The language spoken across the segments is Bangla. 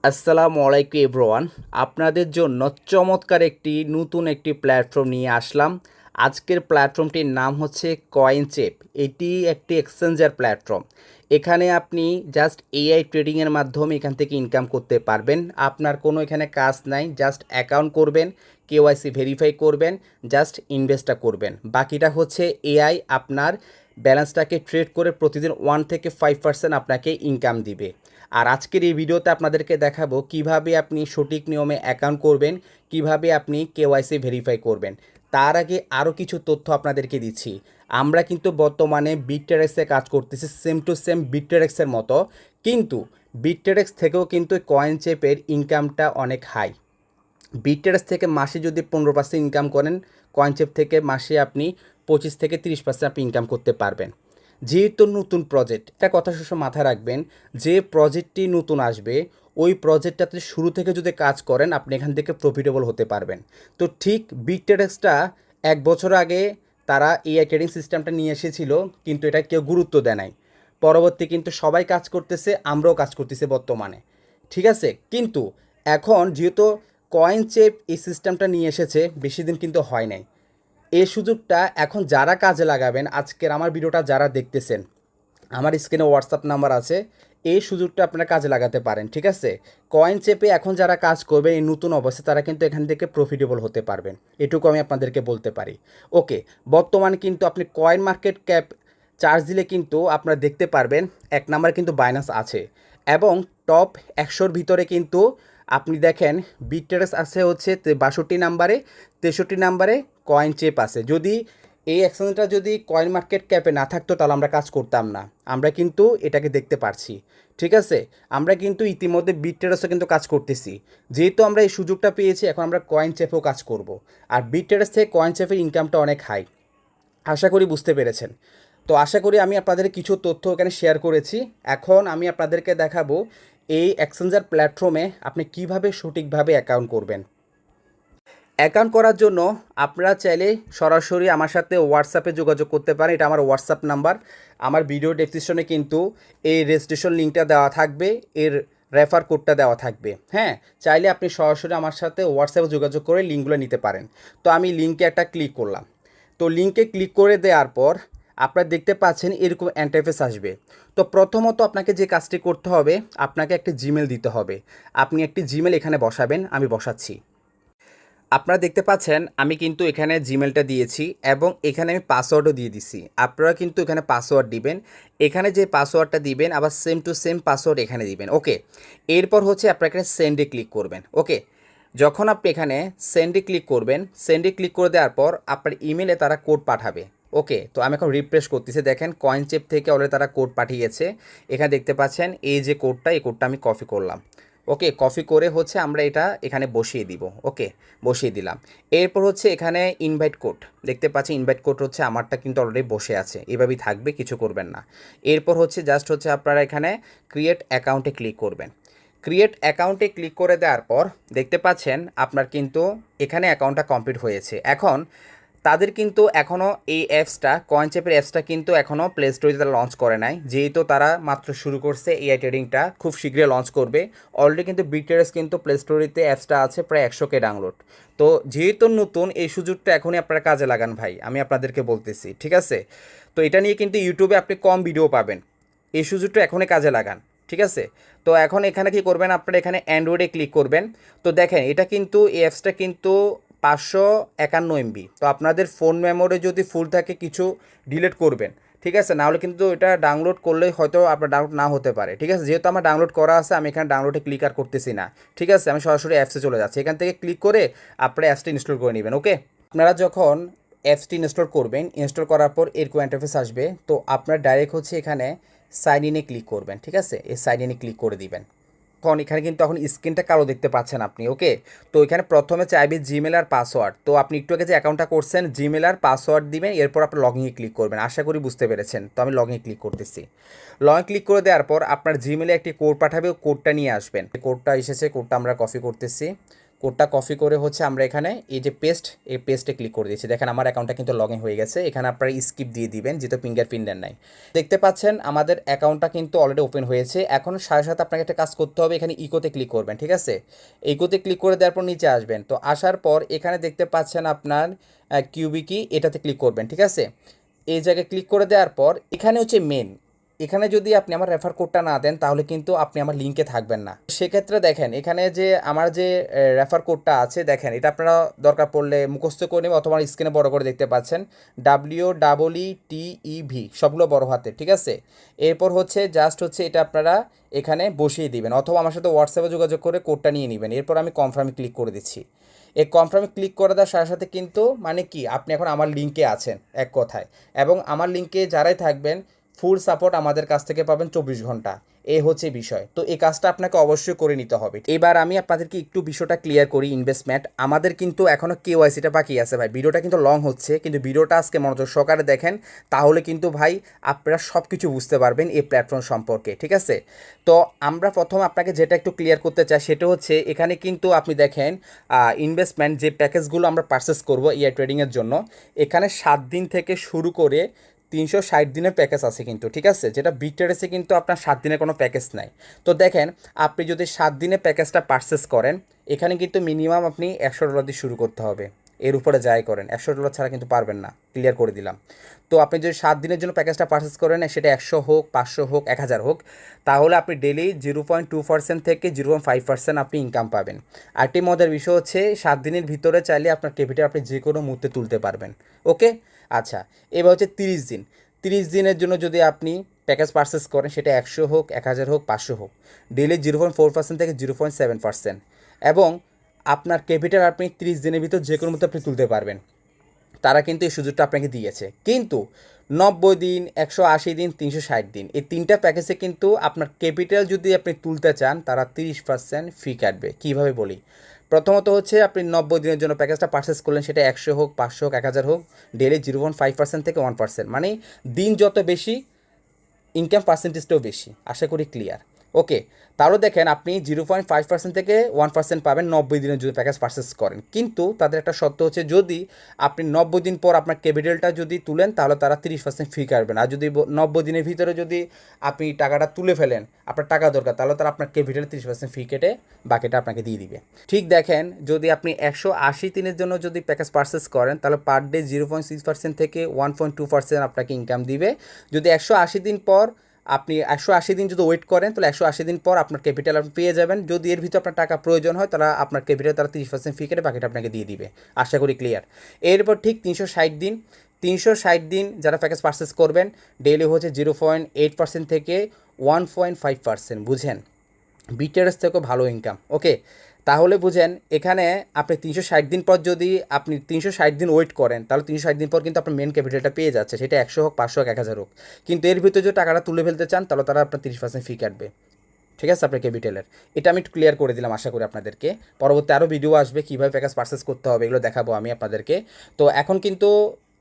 আসসালামু আলাইকুম এভরিওয়ান। আপনাদের জন্য চমৎকার নতুন একটি প্ল্যাটফর্ম নিয়ে আসলাম। আজকের প্ল্যাটফর্মটির নাম হচ্ছে কয়েনচেপ। এটি একটি এক্সচেঞ্জার প্ল্যাটফর্ম। এখানে আপনি জাস্ট এআই ট্রেডিংয়ের মাধ্যমে এখান থেকে ইনকাম করতে পারবেন। আপনার কোনো এখানে কাজ নাই, জাস্ট অ্যাকাউন্ট করবেন, কেওয়াইসি ভেরিফাই করবেন, জাস্ট ইনভেস্টটা করবেন। বাকিটা হচ্ছে এআই আপনার ব্যালেন্সটাকে ট্রেড করে প্রতিদিন 1 থেকে 5% আপনাকে ইনকাম দিবে। আর আজকের এই ভিডিওতে আপনাদেরকে দেখাবো কিভাবে আপনি সঠিক নিয়মে অ্যাকাউন্ট করবেন, কিভাবে আপনি কেওয়াইসি ভেরিফাই করবেন। তার আগে আরও কিছু তথ্য আপনাদেরকে দিচ্ছি। আমরা কিন্তু বর্তমানে বিটটেরেক্সে কাজ করতেছি, সেম টু সেম বিটটেরেক্সের মতো, কিন্তু বিটটেরেক্স থেকেও কিন্তু কয়েনচেপের ইনকামটা অনেক হাই। বিটটেরেক্স থেকে মাসে যদি 15% ইনকাম করেন, কয়েনচেপ থেকে মাসে আপনি 25 থেকে 30% আপনি ইনকাম করতে পারবেন। যেহেতু নতুন প্রজেক্ট, একটা কথা সবসময় মাথায় রাখবেন, যে প্রজেক্টটি নতুন আসবে ওই প্রজেক্টটাতে শুরু থেকে যদি কাজ করেন আপনি এখান থেকে প্রফিটেবল হতে পারবেন। তো ঠিক বিটটেরেক্সটা 1 বছর আগে তারা এআই ট্রেডিং সিস্টেমটা নিয়ে এসেছিল, কিন্তু এটা কেউ গুরুত্ব দেয় নাই। পরবর্তী কিন্তু সবাই কাজ করতেছে, আমরাও কাজ করতেছি বর্তমানে, ঠিক আছে। কিন্তু এখন যেহেতু কয়েনচেপ এই সিস্টেমটা নিয়ে এসেছে, বেশি দিন কিন্তু হয় নাই। এই সুযোগটা এখন যারা কাজে লাগাবেন, আজকের আমার ভিডিওটা যারা দেখতেছেন, আমার স্ক্রিনে হোয়াটসঅ্যাপ নাম্বার আছে, এই সুযোগটা আপনারা কাজে লাগাতে পারেন, ঠিক আছে। কয়েনচেপে এখন যারা কাজ করবে এই নতুন অবস্থায়, তারা কিন্তু এখান থেকে প্রফিটেবল হতে পারবেন, এটুকু আমি আপনাদেরকে বলতে পারি। ওকে, বর্তমানে কিন্তু আপনি কয়েন মার্কেট ক্যাপ চার্জ দিলে কিন্তু আপনারা দেখতে পারবেন 1 নম্বরে কিন্তু বাইনান্স আছে, এবং টপ 100-র ভিতরে কিন্তু আপনি দেখেন বিটটেরেক্স আছে হচ্ছে 62 নম্বরে, 63 নম্বরে কয়েনচেপ আছে। যদি এই এক্সচেঞ্জটা যদি কয়েন মার্কেট ক্যাপে না থাকতো তাহলে আমরা কাজ করতাম না। আমরা কিন্তু এটাকে দেখতে পারছি, ঠিক আছে। আমরা কিন্তু ইতিমধ্যে বিটটেরেক্সও কিন্তু কাজ করতেছি। যেহেতু আমরা এই সুযোগটা পেয়েছি, এখন আমরা কয়েনচেপেও কাজ করব। আর বিটটেরেক্স থেকে কয়েনচেপের ইনকামটা অনেক হাই, আশা করি বুঝতে পেরেছেন। তো আশা করি আমি আপনাদের কিছু তথ্য এখানে শেয়ার করেছি। এখন আমি আপনাদেরকে দেখাবো এই এক্সচেঞ্জার প্ল্যাটফর্মে আপনি কিভাবে সঠিকভাবে অ্যাকাউন্ট করবেন। অ্যাকাউন্ট করার জন্য আপনারা চাইলে সরাসরি আমার সাথে হোয়াটসঅ্যাপে যোগাযোগ করতে পারেন। এটা আমার হোয়াটসঅ্যাপ নাম্বার। আমার ভিডিও ডেসক্রিপশনে কিন্তু এই রেজিস্ট্রেশন লিঙ্কটা দেওয়া থাকবে, এর রেফার কোডটা দেওয়া থাকবে। হ্যাঁ, চাইলে আপনি সরাসরি আমার সাথে হোয়াটসঅ্যাপে যোগাযোগ করে লিঙ্কগুলো নিতে পারেন। তো আমি লিঙ্কে একটা ক্লিক করলাম। তো লিঙ্কে ক্লিক করে দেওয়ার পর আপনারা দেখতে পাচ্ছেন এরকম ইন্টারফেস আসবে। তো প্রথমত আপনাকে যে কাজটি করতে হবে, আপনাকে একটি জিমেল দিতে হবে। আপনি একটি জিমেল এখানে বসাবেন, আমি বসাচ্ছি। আপনারা দেখতে পাচ্ছেন আমি কিন্তু এখানে জিমেলটা দিয়েছি, এবং এখানে আমি পাসওয়ার্ডও দিয়ে দিছি। আপনারা কিন্তু এখানে পাসওয়ার্ড দিবেন, এখানে যে পাসওয়ার্ডটা দিবেন আবার সেম টু সেম পাসওয়ার্ড এখানে দিবেন। ওকে, এরপর হচ্ছে আপনারা এখানে সেন্ডে ক্লিক করবেন। ওকে, যখন আপনি এখানে সেন্ডে ক্লিক করবেন, সেন্ডে ক্লিক করে দেওয়ার পর আপনার ইমেলে তারা কোড পাঠাবে। ওকে, তো আমি এখন রিফ্রেশ করতেছি, দেখেন কয়েনচেপ থেকে অলরেডি তারা কোড পাঠিয়েছে। এখানে দেখতে পাচ্ছেন এই যে কোডটা, এই কোডটা আমি কপি করলাম। ওকে, কপি করে হচ্ছে আমরা এটা এখানে বসিয়ে দিব। ওকে, বসিয়ে দিলাম। এরপর হচ্ছে এখানে ইনভাইট কোড দেখতে পাচ্ছি, ইনভাইট কোড হচ্ছে আমারটা কিন্তু অলরেডি বসে আছে, এভাবেই থাকবে, কিছু করবেন না। এরপর হচ্ছে জাস্ট হচ্ছে আপনারা এখানে ক্রিয়েট অ্যাকাউন্টে ক্লিক করবেন। ক্রিয়েট অ্যাকাউন্টে ক্লিক করে দেওয়ার পর দেখতে পাচ্ছেন আপনার কিন্তু এখানে অ্যাকাউন্টটা কমপ্লিট হয়েছে। এখন তাদের কিন্তু এখনও এই অ্যাপসটা, কয়েনচেপের অ্যাপসটা কিন্তু এখনও প্লে স্টোরে তারা লঞ্চ করে নাই, যেহেতু তারা মাত্র শুরু করছে। এআই ট্রেডিংটা খুব শীঘ্রই লঞ্চ করবে। অলরেডি কিন্তু বিটটেরেক্স কিন্তু প্লে স্টোরিতে অ্যাপসটা আছে প্রায় 100K ডাউনলোড। তো যেহেতু নতুন, এই সুযোগটা এখনই আপনারা কাজে লাগান ভাই, আমি আপনাদেরকে বলতেছি, ঠিক আছে। তো এটা নিয়ে কিন্তু ইউটিউবে আপনি কম ভিডিও পাবেন, এই সুযোগটা এখনই কাজে লাগান, ঠিক আছে। তো এখন এখানে কি করবেন, আপনারা এখানে অ্যান্ড্রয়েডে ক্লিক করবেন। তো দেখেন এটা কিন্তু এই অ্যাপসটা কিন্তু 551 MB। তো আপনাদের ফোন মেমোরি যদি ফুল থাকে কিছু ডিলিট করবেন, ঠিক আছে, নাহলে কিন্তু এটা ডাউনলোড করলেই হয়তো আপনার ডাউনলোড না হতে পারে, ঠিক আছে। যেহেতু আমার ডাউনলোড করা আছে, আমি এখানে ডাউনলোডে ক্লিক আর করতেছি না, ঠিক আছে। আমি সরাসরি অ্যাপসে চলে যাচ্ছি, এখান থেকে ক্লিক করে আপনারা অ্যাপসটি ইনস্টল করে নেবেন। ওকে, আপনারা যখন অ্যাপসটি ইনস্টল করবেন, ইনস্টল করার পর এরকম ইন্টারফেস আসবে। তো আপনার ডাইরেক্ট হচ্ছে এখানে সাইন ইনে ক্লিক করবেন, ঠিক আছে। এই সাইন ইনে ক্লিক করে দিবেন। এখন এখানে কিন্তু এখন স্ক্রিনটা কালো দেখতে পাচ্ছেন আপনি। ওকে, তো এখানে প্রথমে চাইবে জিমেল আর পাসওয়ার্ড। তো আপনি একটু আগে যে অ্যাকাউন্টটা করছেন, জিমেল আর পাসওয়ার্ড দিবেন, এরপর আপনি লগ ইনে ক্লিক করবেন। আশা করি বুঝতে পেরেছেন। তো আমি লগ ইনে ক্লিক করতেছি। লগ ইন ক্লিক করে দেওয়ার পর আপনার জিমেলে একটি কোড পাঠাবে, কোডটা নিয়ে আসবেন। কোডটা এসেছে, কোডটা আমরা কপি করতেছি। কোডটা কপি করে হচ্ছে আমরা এখানে এই যে এই পেস্টে ক্লিক করে দিয়েছি। দেখেন আমার অ্যাকাউন্টটা কিন্তু লগ ইন হয়ে গেছে। এখানে আপনারা স্কিপ দিয়ে দিবেন যেহেতু ফিঙ্গারপ্রিন্টের নাই। দেখতে পাচ্ছেন আমাদের অ্যাকাউন্টটা কিন্তু অলরেডি ওপেন হয়েছে। এখন সাথে সাথে আপনাকে একটা কাজ করতে হবে, এখানে ইকোতে ক্লিক করবেন, ঠিক আছে? ইকোতে ক্লিক করে দেওয়ার পর নিচে আসবেন। তো আসার পর এখানে দেখতে পাচ্ছেন আপনার কিউবিকি, এটাতে ক্লিক করবেন, ঠিক আছে? এই জায়গায় ক্লিক করে দেওয়ার পর এখানে হচ্ছে মেন, এখানে যদি আপনি আমার রেফার কোডটা না দেন তাহলে কিন্তু আপনি আমার লিঙ্কে থাকবেন না। সেক্ষেত্রে দেখেন এখানে যে আমার যে রেফার কোডটা আছে, দেখেন এটা আপনারা দরকার পড়লে মুখস্থ করে নেবেন অথবা স্ক্রিনে বড় করে দেখতে পাচ্ছেন WEETEV, সবগুলো বড় হাতে, ঠিক আছে? এরপর হচ্ছে জাস্ট হচ্ছে এটা আপনারা এখানে বসিয়ে দিবেন অথবা আমার সাথে হোয়াটসঅ্যাপে যোগাযোগ করে কোডটা নিয়ে নেবেন। এরপর আমি কনফার্মে ক্লিক করে দিচ্ছি। এই কনফার্মে ক্লিক করে দেওয়ার সাথে সাথে কিন্তু মানে কি আপনি এখন আমার লিঙ্কে আছেন এক কথায়, এবং আমার লিঙ্কে যারাই থাকবেন ফুল সাপোর্ট আমাদের কাছ থেকে পাবেন 24 ঘন্টা। এই হচ্ছে বিষয়। তো এই কাজটা আপনাকে অবশ্যই করে নিতে হবে। এবার আমি আপনাদেরকে একটু বিষয়টা ক্লিয়ার করি। ইনভেস্টমেন্ট আমাদের কিন্তু এখনও কেওয়াইসিটা বাকি আছে ভাই। ভিডিওটা কিন্তু লং হচ্ছে, কিন্তু ভিডিওটা আজকে মনোযোগ সহকারে দেখেন, তাহলে কিন্তু ভাই আপনারা সব কিছু বুঝতে পারবেন এই প্ল্যাটফর্ম সম্পর্কে, ঠিক আছে? তো আমরা প্রথম আপনাকে যেটা একটু ক্লিয়ার করতে চাই সেটা হচ্ছে এখানে কিন্তু আপনি দেখেন ইনভেস্টমেন্ট যে প্যাকেজগুলো আমরা পারচেস করবো এআই ট্রেডিংয়ের জন্য, এখানে 7 দিন থেকে শুরু করে 360 দিনের প্যাকেজ আছে কিন্তু, ঠিক আছে? যেটা বিগটেরেসে কিন্তু আপনার 7 দিনের কোনো প্যাকেজ নাই। তো দেখেন আপনি যদি 7 দিনের প্যাকেজটা পারচেস করেন, এখানে কিন্তু মিনিমাম আপনি $100 দিয়ে শুরু করতে হবে। এর উপরে যাই করেন $100 ছাড়া কিন্তু পারবেন না, ক্লিয়ার করে দিলাম। তো আপনি যদি 7 দিনের জন্য প্যাকেজটা পারচেস করেন, সেটা 100 হোক, 500 হোক, 1000 হোক, তাহলে আপনি ডেলি 0.2% থেকে 0.5% আপনি ইনকাম পাবেন। আরেকটি মজার বিষয় হচ্ছে 7 দিনের ভিতরে চাইলে আপনার ক্যাপিটাল আপনি যে কোনো মুহূর্তে তুলতে পারবেন। ওকে, আচ্ছা, এবার হচ্ছে 30 দিন। 30 দিনের জন্য যদি আপনি প্যাকেজ পারচেস করেন, সেটা 100 হোক, 1000 হোক, 500 হোক, ডেলি 0.4% থেকে 0.7%, এবং আপনার ক্যাপিটাল আপনি 30 দিনের ভিতর যে কোনো মতো আপনি তুলতে পারবেন। তারা কিন্তু এই সুযোগটা আপনাকে দিয়েছে। কিন্তু 90 দিন, 180 দিন, 360 দিন, এই তিনটা প্যাকেজে কিন্তু আপনার ক্যাপিটাল যদি আপনি তুলতে চান তারা 30% ফি কাটবে। কীভাবে বলি, প্রথমত হচ্ছে আপনি 90 দিনের জন্য প্যাকেজটা পারচেস করলেন, সেটা 100 হোক, 500 হোক, 1000 হোক, ডেলি 0.5% থেকে 1%, মানে দিন যত বেশি ইনকাম পার্সেন্টেজটাও বেশি। আশা করি ক্লিয়ার। ওকে, তাহলে দেখেন আপনি 0.5% থেকে 1% পাবেন 90 দিনের যদি প্যাকেজ পারচেস করেন। কিন্তু তাদের একটা শর্ত হচ্ছে যদি আপনি 90 দিন পর আপনার ক্যাপিটালটা যদি তুলেন তাহলে তারা 30% ফি কাটবেন। আর যদি 90 দিনের ভিতরে যদি আপনি টাকাটা তুলে ফেলেন, আপনার টাকা দরকার, তাহলে তারা আপনার ক্যাপিটালে 30% ফি কেটে বাকিটা আপনাকে দিয়ে দিবে। ঠিক দেখেন যদি আপনি 180 দিনের জন্য যদি প্যাকেজ পারচেস করেন তাহলে পার ডে 0.6% থেকে 1.2% আপনাকে ইনকাম দিবে। যদি 180 দিন পর আপনি 180 দিন যদি ওয়েট করেন তাহলে 180 দিন পর আপনার ক্যাপিটাল আপনি পেয়ে যাবেন। যদি এর ভিতরে আপনার টাকা প্রয়োজন হয় তাহলে আপনার ক্যাপিটাল তারা 30% ফি কেটে বাকিটা আপনাকে দিয়ে দিবে। আশা করি ক্লিয়ার। এরপর ঠিক 360 দিন, 360 দিন যারা প্যাকেজ পারচেস করবেন ডেইলি হচ্ছে 0.8% থেকে 1.5%, বুঝেন? বিটিআরএস থেকেও ভালো ইনকাম। ওকে, তাহলে বুঝেন এখানে আপনি 360 দিন পর যদি আপনি 360 দিন ওয়েট করেন তাহলে 360 দিন পর কিন্তু আপনার মেন ক্যাপিটালটা পেয়ে যাচ্ছে, সেটা 100 হোক, 500 হোক, 1000 হোক। কিন্তু এর ভিতরে যদি টাকাটা তুলে ফেলতে চান তাহলে তারা আপনার 30% ফি কাটবে, ঠিক আছে, আপনার ক্যাপিটালের। এটা আমি একটু ক্লিয়ার করে দিলাম আশা করি আপনাদেরকে। পরবর্তী আরও ভিডিও আসবে কীভাবে প্যাকেজ পারচেস করতে হবে, এগুলো দেখাবো আমি আপনাদেরকে। তো এখন কিন্তু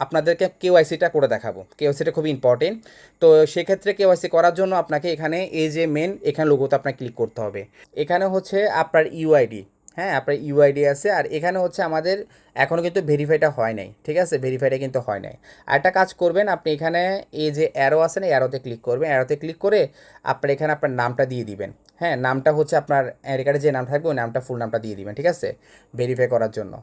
আপনাদেরকে কেওয়াইসিটা করে দেখাবো। কেওয়াইসিটা খুবই ইম্পর্টেন্ট। তো সেক্ষেত্রে কেওয়াইসি করার জন্য আপনাকে এখানে এই যে মেন এখানে লোগোতে আপনাকে ক্লিক করতে হবে। এখানে হচ্ছে আপনার ইউআইডি, হ্যাঁ আপনার ইউআইডি আছে, আর এখানে হচ্ছে আমাদের এখনও কিন্তু ভেরিফাইটা হয় নাই, ঠিক আছে? ভেরিফাইটা কিন্তু হয় নাই। আর একটা কাজ করবেন, আপনি এখানে এই যে অ্যারো আছে না, অ্যারোতে ক্লিক করবেন। অ্যারোতে ক্লিক করে আপনার এখানে আপনার নামটা দিয়ে দিবেন। হ্যাঁ, নামটা হচ্ছে আপনার রেকার্ডে যে নাম থাকবে ওই নামটা, ফুল নামটা দিয়ে দিবেন, ঠিক আছে, ভেরিফাই করার জন্য।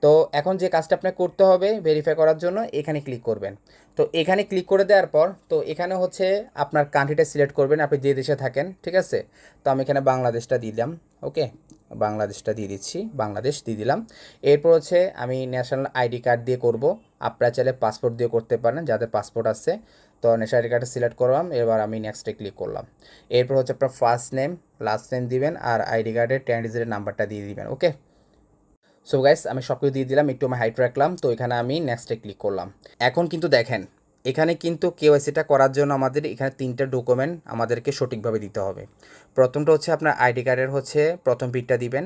তো এখন যে কাজটা আপনাকে করতে হবে ভেরিফাই করার জন্য এখানে ক্লিক করবেন। তো এখানে ক্লিক করে দেওয়ার পর তো এখানে হচ্ছে আপনার কান্ট্রিটা সিলেক্ট করবেন, আপনি যে দেশে থাকেন, ঠিক আছে? তো আমি এখানে বাংলাদেশটা দিয়ে দিলাম। ওকে, বাংলাদেশটা দিয়ে দিচ্ছি, বাংলাদেশ দিয়ে দিলাম। এরপর হচ্ছে আমি ন্যাশনাল আইডি কার্ড দিয়ে করব। আপনারা চাইলে পাসপোর্ট দিয়ে করতে পারেন যাদের পাসপোর্ট আছে। তো ন্যাশনাল আইডি কার্ডটা সিলেক্ট করলাম, এবার আমি নেক্সটে ক্লিক করলাম। এরপর হচ্ছে আপনার ফার্স্ট নেম, লাস্ট নেম দিবেন, আর আইডি কার্ডের 10 ডিজিটের নাম্বারটা দিয়ে দিবেন। ওকে, সো গাইস আমি সব কিছু দিয়ে দিলাম, একটু আমি হাইট রাখলাম। তো এখানে আমি নেক্সটে ক্লিক করলাম। এখন কিন্তু দেখেন এখানে কিন্তু কেওয়াইসিটা করার জন্য আমাদের এখানে 3টা ডকুমেন্ট আমাদেরকে সঠিকভাবে দিতে হবে। প্রথমটা হচ্ছে আপনার আইডি কার্ডের হচ্ছে প্রথম পিকটা দিবেন,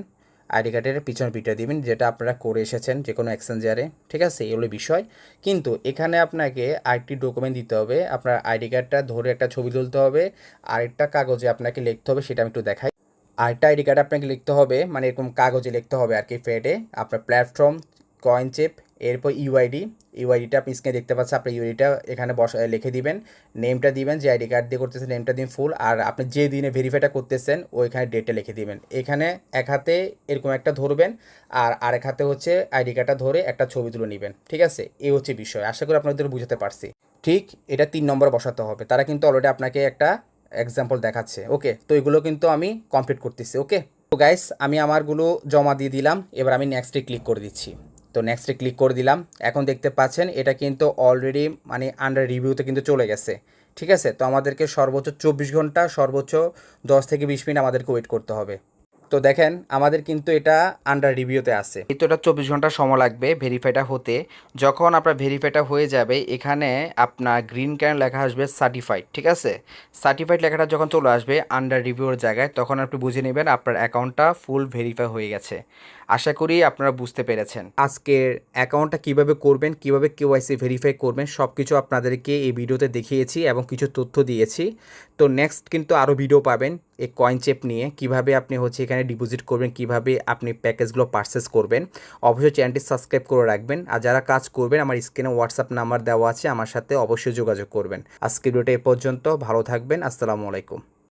আইডি কার্ডের পিছনের পিকটা দিবেন, যেটা আপনারা করে এসেছেন যে কোনো এক্সচেঞ্জারে, ঠিক আছে, এগুলো বিষয়। কিন্তু এখানে আপনাকে আরেকটি ডকুমেন্ট দিতে হবে। আপনার আইডি কার্ডটা ধরে একটা ছবি তুলতে হবে, আরেকটা কাগজে আপনাকে লিখতে হবে, সেটা আমি একটু দেখাই। আরেকটা আইডি কার্ড আপনাকে লিখতে হবে, মানে এরকম কাগজে লিখতে হবে আর কি, ফেডে আপনার প্ল্যাটফর্ম কয়েনচেপ, এরপর ইউআইডিটা আপনি স্ক্রিনে দেখতে পাচ্ছেন। আপনার ইউআইডিটা এখানে লিখে দিবেন, নেমটা দিবেন, যে আইডি কার্ড দিয়ে করতেছেন নেমটা দিন ফুল, আর আপনি যে দিনে ভেরিফাইটা করতেছেন ওইখানে ডেটটা লিখে দিবেন। এখানে এক হাতে এরকম একটা ধরবেন আর আরেক হাতে হচ্ছে আইডি কার্ডটা ধরে একটা ছবি তুলে নেবেন, ঠিক আছে? এই হচ্ছে বিষয়। আশা করি আপনাদের বুঝাতে পারছি। ঠিক এটা 3 নম্বরে বসাতে হবে। তারা কিন্তু অলরেডি আপনাকে একটা এক্সাম্পল দেখাচ্ছে। ওকে, তো এগুলো কিন্তু আমি কমপ্লিট করতেছি। ওকে, তো গাইস আমি আমারগুলো জমা দিয়ে দিলাম, এবার আমি নেক্সটে ক্লিক করে দিচ্ছি। তো নেক্সটে ক্লিক করে দিলাম, এখন দেখতে পাচ্ছেন এটা কিন্তু অলরেডি মানে আন্ডার রিভিউতে কিন্তু চলে গেছে। ঠিক আছে, তো আমাদেরকে সর্বোচ্চ 24 ঘন্টা, সর্বোচ্চ 10 থেকে 20 মিনিট আমাদেরকে ওয়েট করতে হবে। তো দেখেন আমাদের কিন্তু এটা আন্ডার রিভিউতে আছে, এই তো এটা 24 ঘন্টা সময় লাগবে ভেরিফাইটা হতে। যখন আপনার ভেরিফাইটা হয়ে যাবে এখানে আপনার গ্রিন ক্যান লেখা আসবে সার্টিফাইড, ঠিক আছে? সার্টিফাইড লেখাটা যখন চলে আসবে আন্ডার রিভিউর জায়গায়, তখন আপনি বুঝে নেবেন আপনার অ্যাকাউন্টটা ফুল ভেরিফাই হয়ে গেছে। আশা করি আপনারা বুঝতে পেরেছেন আজকের অ্যাকাউন্টটা কিভাবে করবেন, কিভাবে কেওয়াইসি ভেরিফাই করবেন, সব কিছু আপনাদেরকে এই ভিডিওতে দেখিয়েছি এবং কিছু তথ্য দিয়েছি। তো নেক্সট কিন্তু আরও ভিডিও পাবেন এই কয়েনচেপ নিয়ে, কিভাবে আপনি হচ্ছে এখানে ডিপোজিট করবেন, কিভাবে আপনি প্যাকেজগুলো পারচেস করবেন। অবশ্যই চ্যানেলটি সাবস্ক্রাইব করে রাখবেন, আর যারা কাজ করবেন আমার স্ক্রিনে হোয়াটসঅ্যাপ নাম্বার দেওয়া আছে, আমার সাথে অবশ্যই যোগাযোগ করবেন। আজকের ভিডিওটা এ পর্যন্ত, ভালো থাকবেন, আসসালামু আলাইকুম।